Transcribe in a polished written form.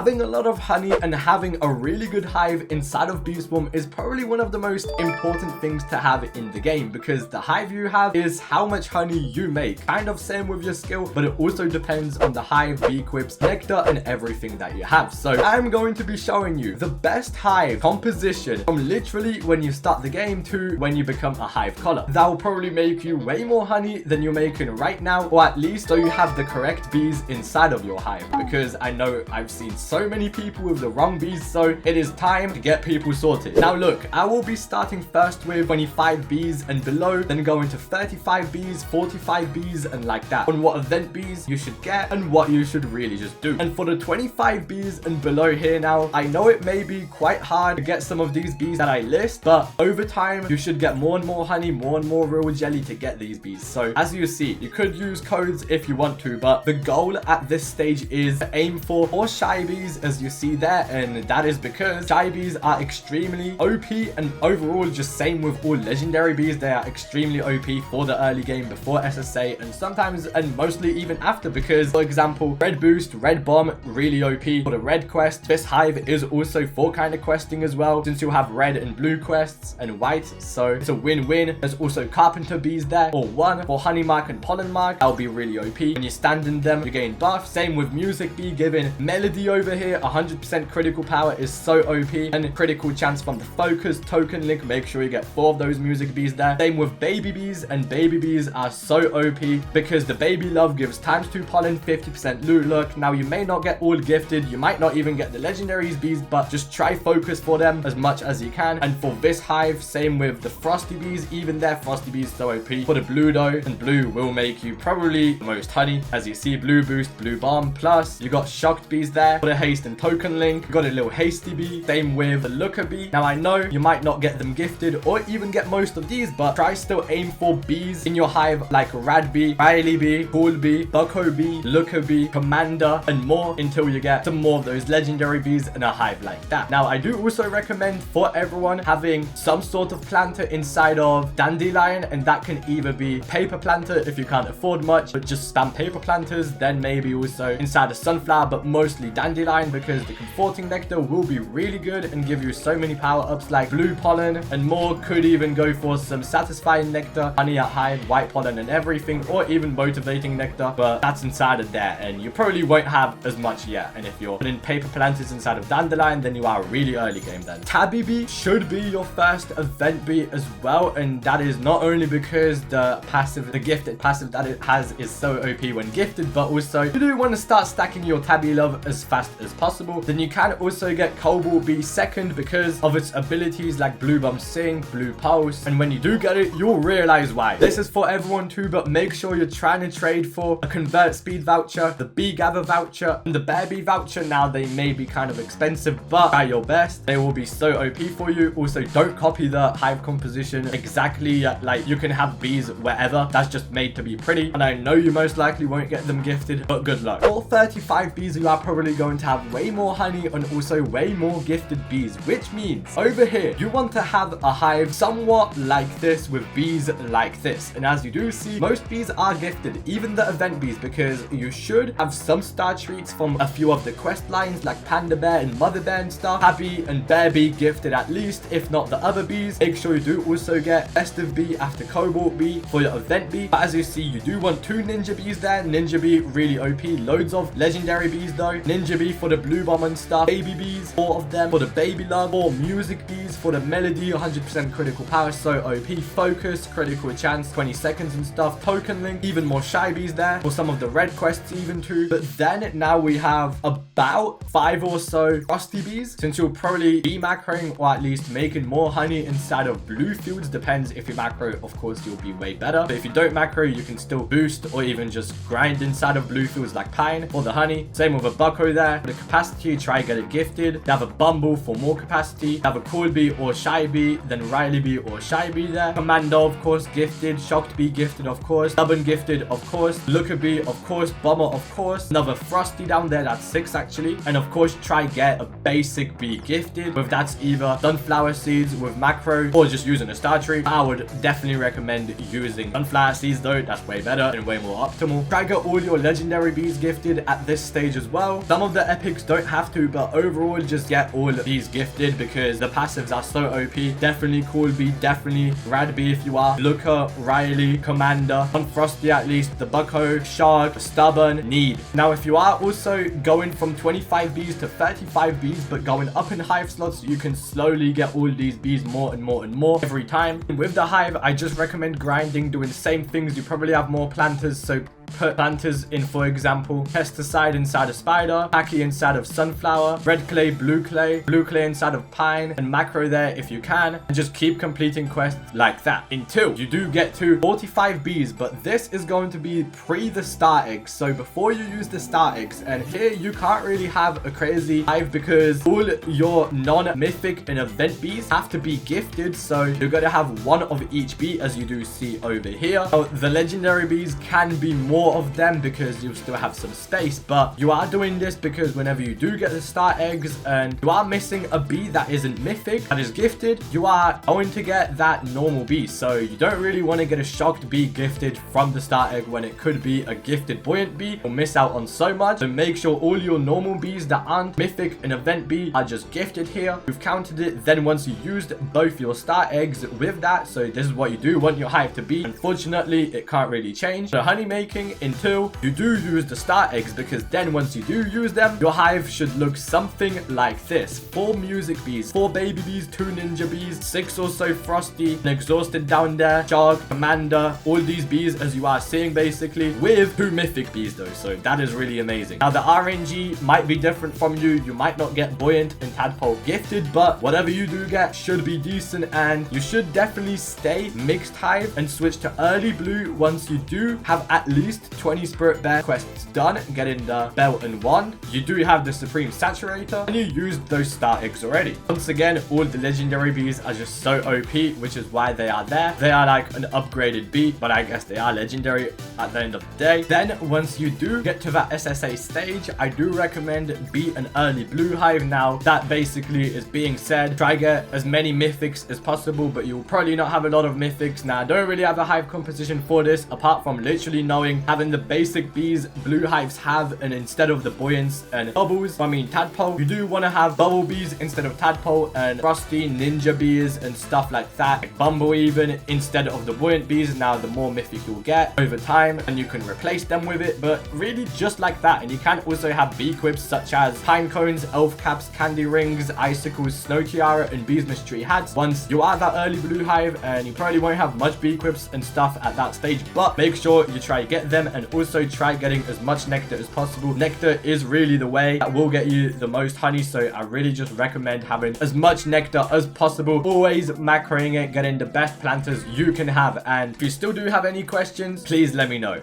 Having a lot of honey and having a really good hive inside of Bee Swarm is probably one of the most important things to have in the game, because the hive you have is how much honey you make. Kind of same with your skill, but it also depends on the hive, bee equips, nectar, and everything that you have. So I'm going to be showing you the best hive composition from literally when you start the game to when you become a hive collar. That will probably make you way more honey than you're making right now, or at least so you have the correct bees inside of your hive, because I know I've seen so many people with the wrong bees, so it is time to get people sorted. Now look, I will be starting first with 25 bees and below, then going to 35 bees, 45 bees, and like that, on what event bees you should get and what you should really just do. And for the 25 bees and below here now, I know it may be quite hard to get some of these bees that I list, but over time you should get more and more honey, more and more real jelly to get these bees. So as you see, you could use codes if you want to, but the goal at this stage is to aim for 4 shy bees, as you see there, and that is because shy bees are extremely OP, and overall just same with all legendary bees, they are extremely OP for the early game before SSA, and sometimes and mostly even after, because for example, red boost, red bomb, really OP for the red quest. This hive is also for kind of questing as well, since you'll have red and blue quests and white, so it's a win-win. There's also carpenter bees there, or 1 for honey mark and pollen mark. That'll be really OP. When you stand in them, you gain buff. Same with music bee, giving melody over here 100% critical power is so OP, and critical chance from the focus token link. Make sure you get 4 of those music bees there. Same with baby bees, and baby bees are so OP because the baby love gives ×2 pollen, 50% loot luck. Now you may not get all gifted, you might not even get the legendaries bees, but just try focus for them as much as you can. And for this hive, same with the frosty bees, even their frosty bees so OP. For the blue though, and blue will make you probably the most honey, as you see, blue boost, blue bomb, plus you got shocked bees there for the haste and token link. You got a little hasty bee, same with the looker bee. Now I know you might not get them gifted or even get most of these, but try still aim for bees in your hive like rad bee, Riley bee, cool bee, bucko bee, looker bee, commander, and more until you get some more of those legendary bees in a hive like that. Now I do also recommend for everyone having some sort of planter inside of dandelion, and that can either be paper planter if you can't afford much, but just spam paper planters, then maybe also inside a sunflower, but mostly dandelion, because the comforting nectar will be really good and give you so many power-ups like blue pollen and more. Could even go for some satisfying nectar, honey at hive, white pollen and everything, or even motivating nectar, but that's inside of there and you probably won't have as much yet. And if you're putting paper planters inside of dandelion, then you are really early game then. Tabby bee should be your first event bee as well, and that is not only because the gifted passive that it has is so OP when gifted, but also you do want to start stacking your tabby love as fast as possible. Then you can also get cobalt bee second because of its abilities like blue bomb sing, blue pulse, and when you do get it, you'll realize why. This is for everyone too, but make sure you're trying to trade for a convert speed voucher, the bee gather voucher, and the bear bee voucher. Now they may be kind of expensive, but try your best, they will be so OP for you. Also, don't copy the hive composition exactly, like you can have bees wherever, that's just made to be pretty, and I know you most likely won't get them gifted, but good luck. For 35 bees, you are probably going to have way more honey and also way more gifted bees, which means over here you want to have a hive somewhat like this with bees like this. And as you do see, most bees are gifted, even the event bees, because you should have some star treats from a few of the quest lines like panda bear and mother bear and stuff. Tabby and bear bee gifted at least, if not the other bees. Make sure you do also get festive bee after cobalt bee for your event bee. But as you see, you do want 2 ninja bees there. Ninja bee really OP, loads of legendary bees though. Ninja bee for the blue bomb and stuff, baby bees, 4 of them for the baby love, 4 music bees for the melody, 100% critical power, so OP, focus, critical chance, 20 seconds and stuff, token link, even more shy bees there for some of the red quests even too. But then now we have about 5 or so frosty bees, since you'll probably be macroing or at least making more honey inside of blue fields. Depends if you macro, of course you'll be way better, but if you don't macro you can still boost or even just grind inside of blue fields like pine for the honey. Same with a bucko there for the capacity, try get it gifted. You have a bumble for more capacity, you have a cool bee or shy bee, then Riley bee or shy bee there. Commander of course gifted, shocked bee gifted of course, stubborn gifted of course, looker bee of course, bomber of course, another frosty down there, that's 6 actually. And of course try get a basic bee gifted, with that's either sunflower seeds with macro or just using a star tree. I would definitely recommend using sunflower seeds though, that's way better and way more optimal. Try get all your legendary bees gifted at this stage as well. Some of the epics, don't have to, but overall just get all these gifted because the passives are so OP. Definitely Cool Bee, definitely Rad Bee if you are Looker, Riley, Commander, on Frosty at least, the Bucko, Shark, Stubborn, Need. Now if you are also going from 25 bees to 35 bees but going up in hive slots, you can slowly get all these bees more and more and more every time. And with the hive, I just recommend grinding, doing the same things. You probably have more planters, so put planters in, for example, pesticide inside of spider, packy inside of sunflower, red clay inside of pine, and macro there if you can, and just keep completing quests like that until you do get to 45 bees. But this is going to be pre the star eggs, so before you use the star eggs. And here you can't really have a crazy hive because all your non-mythic and event bees have to be gifted, so you're going to have one of each bee, as you do see over here. So the legendary bees can be more of them because you still have some space, but you are doing this because whenever you do get the star eggs and you are missing a bee that isn't mythic, that is gifted, you are going to get that normal bee. So you don't really want to get a shocked bee gifted from the star egg when it could be a gifted buoyant bee. You'll miss out on so much. So make sure all your normal bees that aren't mythic and event bee are just gifted here. You've counted it. Then once you used both your star eggs with that, so this is what you do want your hive to be. Unfortunately, it can't really change the honey making until you do use the star eggs, because then once you do use them, your hive should look something like this: 4 music bees, 4 baby bees, 2 ninja bees, 6 or so frosty, an exhausted down there, shark, commander, all these bees as you are seeing basically, with 2 mythic bees though, so that is really amazing. Now the RNG might be different from you might not get buoyant and tadpole gifted, but whatever you do get should be decent, and you should definitely stay mixed hive and switch to early blue once you do have at least 20 spirit bear quests done, getting the belt and wand. You do have the supreme saturator, and you used those star eggs already. Once again, all the legendary bees are just so OP, which is why they are there. They are like an upgraded bee, but I guess they are legendary at the end of the day. Then once you do get to that SSA stage, I do recommend be an early blue hive. Now that basically is being said, try get as many mythics as possible, but you'll probably not have a lot of mythics. Now I don't really have a hive composition for this apart from literally knowing having the basic bees blue hives have, and instead of the buoyants and bubbles, tadpole, you do want to have bubble bees instead of tadpole, and frosty ninja bees and stuff like that, like bumble even, instead of the buoyant bees. Now the more mythic you'll get over time, and you can replace them with it, but really just like that. And you can also have bee quips such as pine cones, elf caps, candy rings, icicles, snow tiara, and beesmas tree hats once you are that early blue hive. And you probably won't have much bee quips and stuff at that stage, but make sure you try get them, and also try getting as much nectar as possible. Nectar is really the way that will get you the most honey, so I really just recommend having as much nectar as possible, always macroing it, getting the best planters you can have. And if you still do have any questions, please let me know.